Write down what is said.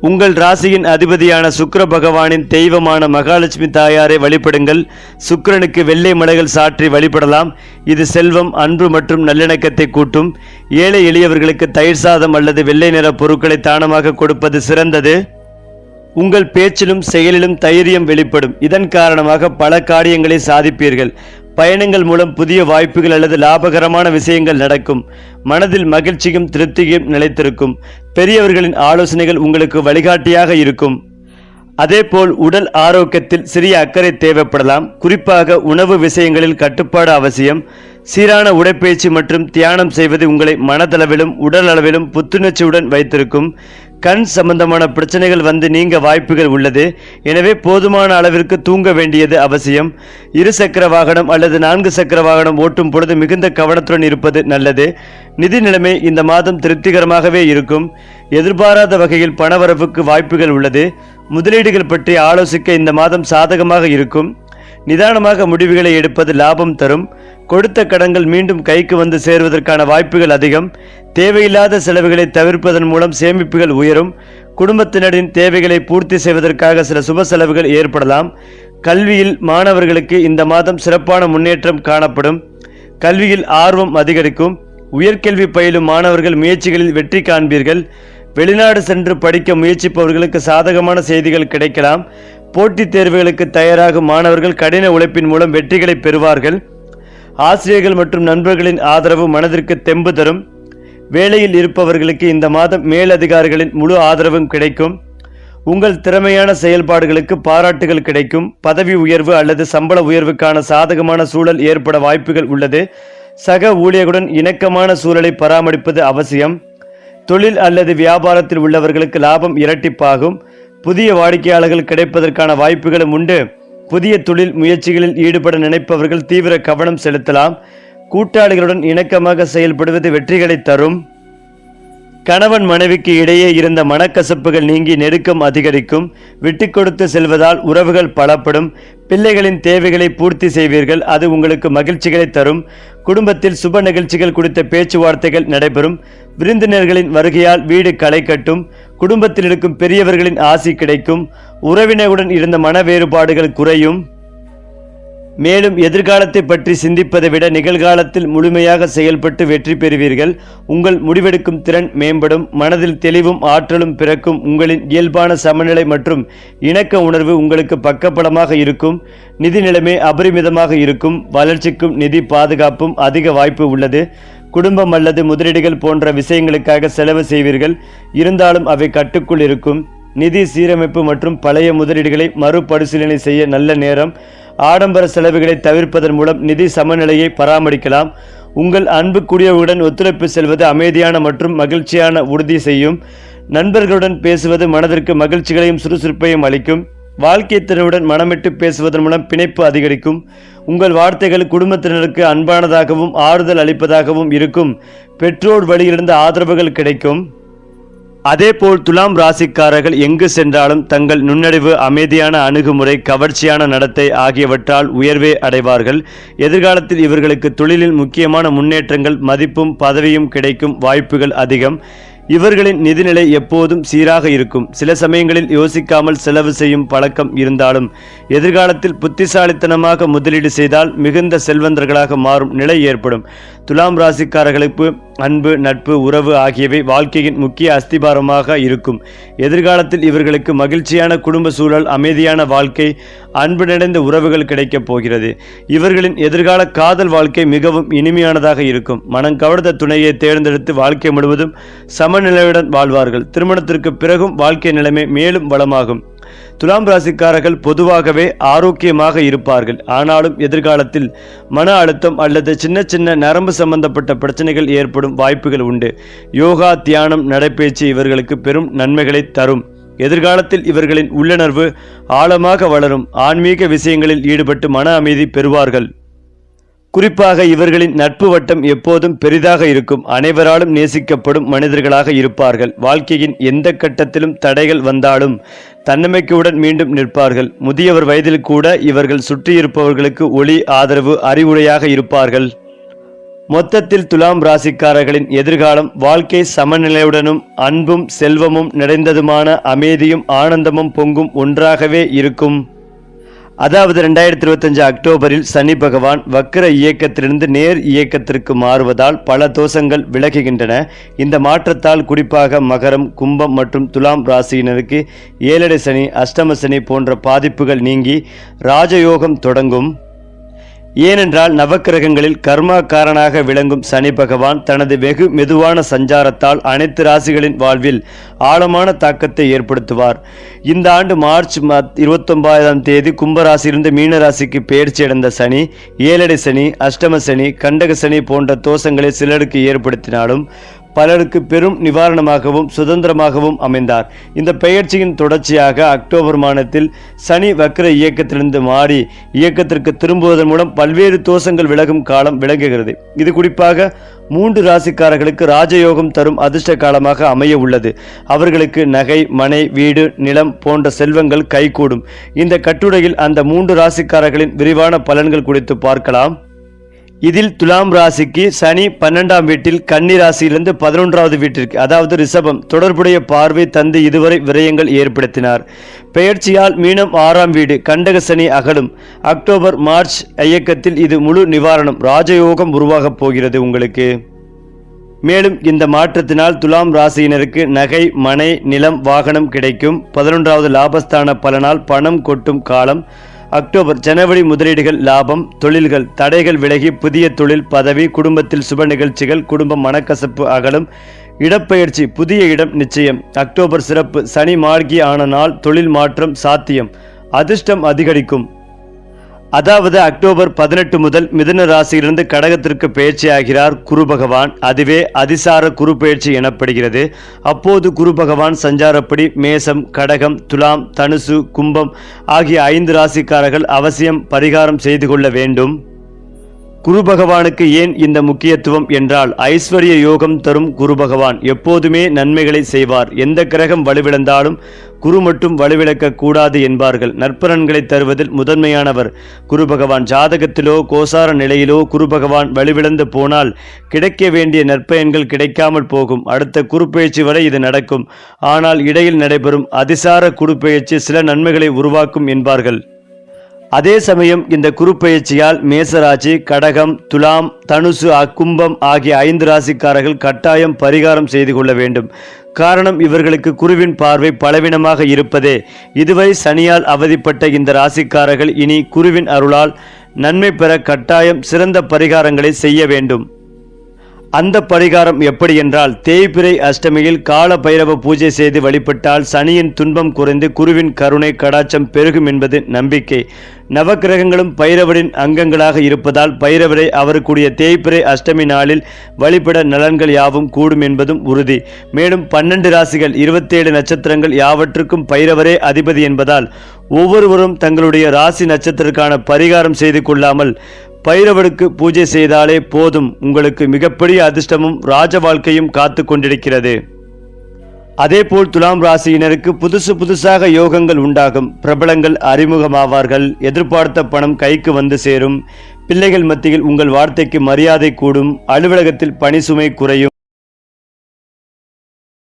உங்கள் ராசியின் அதிபதியான சுக்கிர பகவானின் தெய்வமான மகாலட்சுமி தாயாரை வழிபடுங்கள். சுக்கிரனுக்கு வெள்ளை மலைகள் சாற்றி வழிபடலாம். இது செல்வம், அன்பு மற்றும் நல்லிணக்கத்தை கூட்டும். ஏழை எளியவர்களுக்கு தயிர் சாதம் அல்லது வெள்ளை நிற பொருட்களை தானமாக கொடுப்பது சிறந்தது. உங்கள் பேச்சிலும் செயலிலும் தைரியம் வெளிப்படும். இதன் காரணமாக பல காரியங்களை சாதிப்பீர்கள். பயணங்கள் மூலம் புதிய வாய்ப்புகள் அல்லது லாபகரமான விஷயங்கள் நடக்கும். மனதில் மகிழ்ச்சியும் திருப்தியும் நிலைத்திருக்கும். பெரியவர்களின் ஆலோசனைகள் உங்களுக்கு வழிகாட்டியாக இருக்கும். அதேபோல் உடல் ஆரோக்கியத்தில் சிறிய அக்கறை தேவைப்படலாம். குறிப்பாக உணவு விஷயங்களில் கட்டுப்பாடு அவசியம். சீரான உடற்பயிற்சி மற்றும் தியானம் செய்வது உங்களை மனதளவிலும் உடல் அளவிலும் புத்துணர்ச்சியுடன் வைத்திருக்கும். கண் சம்பந்தமான பிரச்சனைகள் வந்து நீங்க வாய்ப்புகள் உள்ளது. எனவே போதுமான அளவிற்கு தூங்க வேண்டியது அவசியம். 2 சக்கர வாகனம் அல்லது 4 சக்கர வாகனம் ஓட்டும் பொழுது மிகுந்த கவனத்துடன் இருப்பது நல்லது. நிதி நிலைமை இந்த மாதம் திருப்திகரமாகவே இருக்கும். எதிர்பாராத வகையில் பணவரவுக்கு வாய்ப்புகள் உள்ளது. முதலீடுகள் பற்றி ஆலோசிக்க இந்த மாதம் சாதகமாக இருக்கும். நிதானமாக முடிவுகளை எடுப்பது லாபம் தரும். கொடுத்த கடன்கள் மீண்டும் கைக்கு வந்து சேருவதற்கான வாய்ப்புகள் அதிகம். தேவையில்லாத செலவுகளை தவிர்ப்பதன் மூலம் சேமிப்புகள் உயரும். குடும்பத்தினரின் தேவைகளை பூர்த்தி செய்வதற்காக சில சுப செலவுகள் ஏற்படலாம். கல்வியில் மாணவர்களுக்கு இந்த மாதம் சிறப்பான முன்னேற்றம் காணப்படும். கல்வியில் ஆர்வம் அதிகரிக்கும். உயர்கல்வி பயிலும் மாணவர்கள் முயற்சிகளில் வெற்றி காண்பீர்கள். வெளிநாடு சென்று படிக்க முயற்சிப்பவர்களுக்கு சாதகமான செய்திகள் கிடைக்கலாம். போட்டித் தேர்வுகளுக்கு தயாராகும் மாணவர்கள் கடின உழைப்பின் மூலம் வெற்றிகளை பெறுவார்கள். ஆசிரியர்கள் மற்றும் நண்பர்களின் ஆதரவு மனதிற்கு தெம்பு தரும். வேலையில் இருப்பவர்களுக்கு இந்த மாதம் மேலதிகாரிகளின் முழு ஆதரவும் கிடைக்கும். உங்கள் திறமையான செயல்பாடுகளுக்கு பாராட்டுகள் கிடைக்கும். பதவி உயர்வு அல்லது சம்பள உயர்வுக்கான சாதகமான சூழல் ஏற்பட வாய்ப்புகள் உள்ளது. சக ஊழியர்களுடன் இணக்கமான சூழலை பராமரிப்பது அவசியம். தொழில் அல்லது வியாபாரத்தில் உள்ளவர்களுக்கு லாபம் இரட்டிப்பாகும். புதிய வாடிக்கையாளர்கள் கிடைப்பதற்கான வாய்ப்புகளும் உண்டு. புதிய தொழில் முயற்சிகளில் ஈடுபட நினைப்பவர்கள் தீவிர கவனம் செலுத்தலாம். கூட்டாளிகளுடன் இணக்கமாக செயல்படுவது வெற்றிகளை தரும். கணவன் மனைவிக்கு இடையே இருந்த மனக்கசப்புகள் நீங்கி நெருக்கம் அதிகரிக்கும். விட்டு கொடுத்து செல்வதால் உறவுகள் பலப்படும். பிள்ளைகளின் தேவைகளை பூர்த்தி செய்வீர்கள். அது உங்களுக்கு மகிழ்ச்சிகளை தரும். குடும்பத்தில் சுப நிகழ்ச்சிகள் குறித்த பேச்சுவார்த்தைகள் நடைபெறும். விருந்தினர்களின் வருகையால் வீடு களை கட்டும். குடும்பத்தில் இருக்கும் பெரியவர்களின் ஆசி கிடைக்கும். உறவினருடன் இருந்த மன வேறுபாடுகள் குறையும். மேலும் எதிர்காலத்தை பற்றி சிந்திப்பதை விட நிகழ்காலத்தில் முழுமையாக செயல்பட்டு வெற்றி பெறுவீர்கள். உங்கள் முடிவெடுக்கும் திறன் மேம்படும். மனதில் தெளிவும் ஆற்றலும் பிறக்கும். உங்களின் இயல்பான சமநிலை மற்றும் இணக்க உணர்வு உங்களுக்கு பக்கபலமாக இருக்கும். நிதி நிலைமை அபரிமிதமாக இருக்கும். வளர்ச்சிக்கும் நிதி பாதுகாப்பும் அதிக வாய்ப்பு உள்ளது. குடும்பம் அல்லது முதலீடுகள் போன்ற விஷயங்களுக்காக செலவு செய்வீர்கள். இருந்தாலும் அவை கட்டுக்குள் இருக்கும். நிதி சீரமைப்பு மற்றும் பழைய முதலீடுகளை மறுபரிசீலனை செய்ய நல்ல நேரம். ஆடம்பர செலவுகளை தவிர்ப்பதன் மூலம் நிதி சமநிலையை பராமரிக்கலாம். உங்கள் அன்புக்குரியவர்களுடன் ஒத்துழைப்பு செல்வது அமைதியான மற்றும் மகிழ்ச்சியான உறுதி செய்யும். நண்பர்களுடன் பேசுவது மனதிற்கு மகிழ்ச்சிகளையும் சுறுசுறுப்பையும் அளிக்கும். வாழ்க்கைத்திறனுடன் மனமிட்டு பேசுவதன் மூலம் பிணைப்பு அதிகரிக்கும். உங்கள் வார்த்தைகள் குடும்பத்தினருக்கு அன்பானதாகவும் ஆறுதல் அளிப்பதாகவும் இருக்கும். பெற்றோர் வழியிலிருந்து ஆதரவுகள் கிடைக்கும். அதேபோல் துலாம் ராசிக்காரர்கள் எங்கு சென்றாலும் தங்கள் நுண்ணறிவு, அமைதியான அணுகுமுறை, கவர்ச்சியான நடத்தை ஆகியவற்றால் உயர்வே அடைவார்கள். எதிர்காலத்தில் இவர்களுக்கு தொழிலில் முக்கியமான முன்னேற்றங்கள், மதிப்பும் பதவியும் கிடைக்கும் வாய்ப்புகள் அதிகம். இவர்களின் நிதிநிலை எப்போதும் சீராக இருக்கும். சில சமயங்களில் யோசிக்காமல் செலவு செய்யும் பழக்கம் இருந்தாலும் எதிர்காலத்தில் புத்திசாலித்தனமாக முதலீடு செய்தால் மிகுந்த செல்வந்தர்களாக மாறும் நிலை ஏற்படும். துலாம் ராசிக்காரர்களுக்கு அன்பு, நட்பு, உறவு ஆகியவை வாழ்க்கையின் முக்கிய அஸ்திபாரமாக இருக்கும். எதிர்காலத்தில் இவர்களுக்கு மகிழ்ச்சியான குடும்ப சூழல், அமைதியான வாழ்க்கை, அன்பு நிறைந்த உறவுகள் கிடைக்கப் போகிறது. இவர்களின் எதிர்கால காதல் வாழ்க்கை மிகவும் இனிமையானதாக இருக்கும். மனம் கவர்ந்த துணையை தேர்ந்தெடுத்து வாழ்க்கை முழுவதும் சமநிலையுடன் வாழ்வார்கள். திருமணத்திற்கு பிறகும் வாழ்க்கை நிலைமை மேலும் வளமாகும். துலாம் ராசிக்காரர்கள் பொதுவாகவே ஆரோக்கியமாக இருப்பார்கள். ஆனாலும் எதிர்காலத்தில் மன அழுத்தம் அல்லது சின்ன சின்ன நரம்பு சம்பந்தப்பட்ட பிரச்சனைகள் ஏற்படும் வாய்ப்புகள் உண்டு. யோகா, தியானம், நடைபயிற்சி இவர்களுக்கு பெரும் நன்மைகளை தரும். எதிர்காலத்தில் இவர்களின் உள்ளுணர்வு ஆழமாக வளரும். ஆன்மீக விஷயங்களில் ஈடுபட்டு மன அமைதி பெறுவார்கள். குறிப்பாக இவர்களின் நட்பு வட்டம் எப்போதும் பெரிதாக இருக்கும். அனைவராலும் நேசிக்கப்படும் மனிதர்களாக இருப்பார்கள். வாழ்க்கையின் எந்த கட்டத்திலும் தடைகள் வந்தாலும் தன்னம்பிக்கையுடன் மீண்டும் நிற்பார்கள். முதியவர் வயதில் கூட இவர்கள் சுற்றியிருப்பவர்களுக்கு ஒளி, ஆதரவு, அறிவுரையாக இருப்பார்கள். மொத்தத்தில் துலாம் ராசிக்காரர்களின் எதிர்காலம் வாழ்க்கை சமநிலையுடனும் அன்பும் செல்வமும் நிறைந்ததுமான அமைதியும் ஆனந்தமும் பொங்கும் ஒன்றாகவே இருக்கும். அதாவது 2025 அக்டோபரில் சனி பகவான் வக்ர இயக்கத்திலிருந்து நேர் இயக்கத்திற்கு மாறுவதால் பல தோஷங்கள் விலகுகின்றன. இந்த மாற்றத்தால் குறிப்பாக மகரம், கும்பம் மற்றும் துலாம் ராசியினருக்கு ஏழரை சனி, அஷ்டம சனி போன்ற பாதிப்புகள் நீங்கி ராஜயோகம் தொடங்கும். ஏனென்றால் நவக்கிரகங்களில் கர்மாக்காரனாக விளங்கும் சனி பகவான் தனது வெகு மெதுவான சஞ்சாரத்தால் அனைத்து ராசிகளின் வாழ்வில் ஆழமான தாக்கத்தை ஏற்படுத்துவார். இந்த ஆண்டு மார்ச் 29ஆம் தேதி கும்பராசியிலிருந்து மீன ராசிக்கு பெயர்ச்சி அடைந்த சனி ஏழரை சனி, அஷ்டம சனி, கண்டக சனி போன்ற தோஷங்களை சிலருக்கு ஏற்படுத்தினாலும் பலருக்கு பெரும் நிவாரணமாகவும் சுதந்திரமாகவும் அமைந்தார். இந்த பெயர்ச்சியின் தொடர்ச்சியாக அக்டோபர் மாதத்தில் சனி வக்ர இயக்கத்திலிருந்து மாறி இயக்கத்திற்கு திரும்புவதன் மூலம் பல்வேறு தோஷங்கள் விலகும் காலம் விளங்குகிறது. இது குறிப்பாக 3 ராசிக்காரர்களுக்கு ராஜயோகம் தரும் அதிர்ஷ்ட காலமாக அமைய உள்ளது. அவர்களுக்கு நகை, மனை, வீடு, நிலம் போன்ற செல்வங்கள் கைகூடும். இந்த கட்டுரையில் அந்த 3 ராசிக்காரர்களின் விரிவான பலன்கள் குறித்து பார்க்கலாம். இதில் துலாம் ராசிக்கு சனி 12ஆம் வீட்டில் கன்னி ராசியிலிருந்து 11வது வீட்டிற்கு அதாவது ரிஷபம் தொடர்புடைய பார்வை தந்து இதுவரை விரயங்கள் ஏற்படுத்தினார். பெயர்ச்சியால் மீனம் 6ஆம் வீடு கண்டக சனி அகலும். அக்டோபர் மார்ச் இயக்கத்தில் இது முழு நிவாரணம் ராஜயோகம் உருவாகப் போகிறது உங்களுக்கு. மேலும் இந்த மாற்றத்தினால் துலாம் ராசியினருக்கு நகை, மனை, நிலம், வாகனம் கிடைக்கும். 11வது லாபஸ்தான பலனால் பணம் கொட்டும் காலம். அக்டோபர் ஜனவரி முதலீடுகள் லாபம், தொழில்கள் தடைகள் விலகி புதிய தொழில், பதவி, குடும்பத்தில் சுப நிகழ்ச்சிகள், குடும்ப மனக்கசப்பு அகலும். இடப்பெயர்ச்சி, புதிய இடம் நிச்சயம். அக்டோபர் சிறப்பு, சனி மார்கி ஆன நாள் தொழில் மாற்றம் சாத்தியம், அதிர்ஷ்டம் அதிகரிக்கும். அதாவது அக்டோபர் 18 முதல் மிதுன ராசியிலிருந்து கடகத்திற்கு பெயர்ச்சியாகிறார் குரு பகவான். அதுவே அதிசார குரு பெயர்ச்சி எனப்படுகிறது. அப்போது குரு பகவான் சஞ்சாரப்படி மேசம், கடகம், துலாம், தனுசு, கும்பம் ஆகிய 5 ராசிக்காரர்கள் அவசியம் பரிகாரம் செய்து கொள்ள வேண்டும். குரு பகவானுக்கு ஏன் இந்த முக்கியத்துவம் என்றால் ஐஸ்வர்ய யோகம் தரும் குரு பகவான் எப்போதுமே நன்மைகளை செய்வார். எந்த கிரகம் வலுவிழந்தாலும் குரு மட்டும் வலுவிழக்க கூடாது என்பார்கள். நற்பலன்களை தருவதில் முதன்மையானவர் குரு பகவான். ஜாதகத்திலோ கோசார நிலையிலோ குரு பகவான் வலுவிழந்து போனால் கிடைக்க வேண்டிய நற்பயன்கள் கிடைக்காமல் போகும். அடுத்த குருப்பெயர்ச்சி வரை இது நடக்கும். ஆனால் இடையில் நடைபெறும் அதிசார குருப்பெயர்ச்சி சில நன்மைகளை உருவாக்கும் என்பார்கள். அதே சமயம் இந்த குருப்பெயர்ச்சியால் மேசராசி, கடகம், துலாம், தனுசு, கும்பம் ஆகிய 5 ராசிக்காரர்கள் கட்டாயம் பரிகாரம் செய்து கொள்ள வேண்டும். காரணம் இவர்களுக்கு குருவின் பார்வை பலவீனமாக இருப்பதே. இதுவரை சனியால் அவதிப்பட்ட இந்த ராசிக்காரர்கள் இனி குருவின் அருளால் நன்மை பெற கட்டாயம் சிறந்த பரிகாரங்களை செய்ய வேண்டும். அந்த பரிகாரம் எப்படி என்றால் தேய்பிறை அஷ்டமியில் கால பைரவ பூஜை செய்து வழிபட்டால் சனியின் துன்பம் குறைந்து குருவின் கருணை கடாட்சம் பெருகும் என்பது நம்பிக்கை. நவக்கிரகங்களும் பைரவரின் அங்கங்களாக இருப்பதால் பைரவரை அவருக்குரிய தேய்பிறை அஷ்டமி நாளில் வழிபட நலன்கள் யாவும் கூடும் என்பதும் உறுதி. மேலும் 12 ராசிகள் 27 நட்சத்திரங்கள் யாவற்றுக்கும் பைரவரே அதிபதி என்பதால் ஒவ்வொருவரும் தங்களுடைய ராசி நட்சத்திரத்திற்கான பரிகாரம் செய்து கொள்ளாமல் பைரவருக்கு பூஜை செய்தாலே போதும். உங்களுக்கு மிகப்பெரிய அதிர்ஷ்டமும் ராஜ வாழ்க்கையும் காத்து கொண்டிருக்கிறது. அதேபோல் துலாம் ராசியினருக்கு புதுசாக யோகங்கள் உண்டாகும். பிரபலங்கள் அறிமுகமாவார்கள். எதிர்பார்த்த பணம் கைக்கு வந்து சேரும். பிள்ளைகள் மத்தியில் உங்கள் வார்த்தைக்கு மரியாதை கூடும். அலுவலகத்தில் பணி சுமை குறையும்.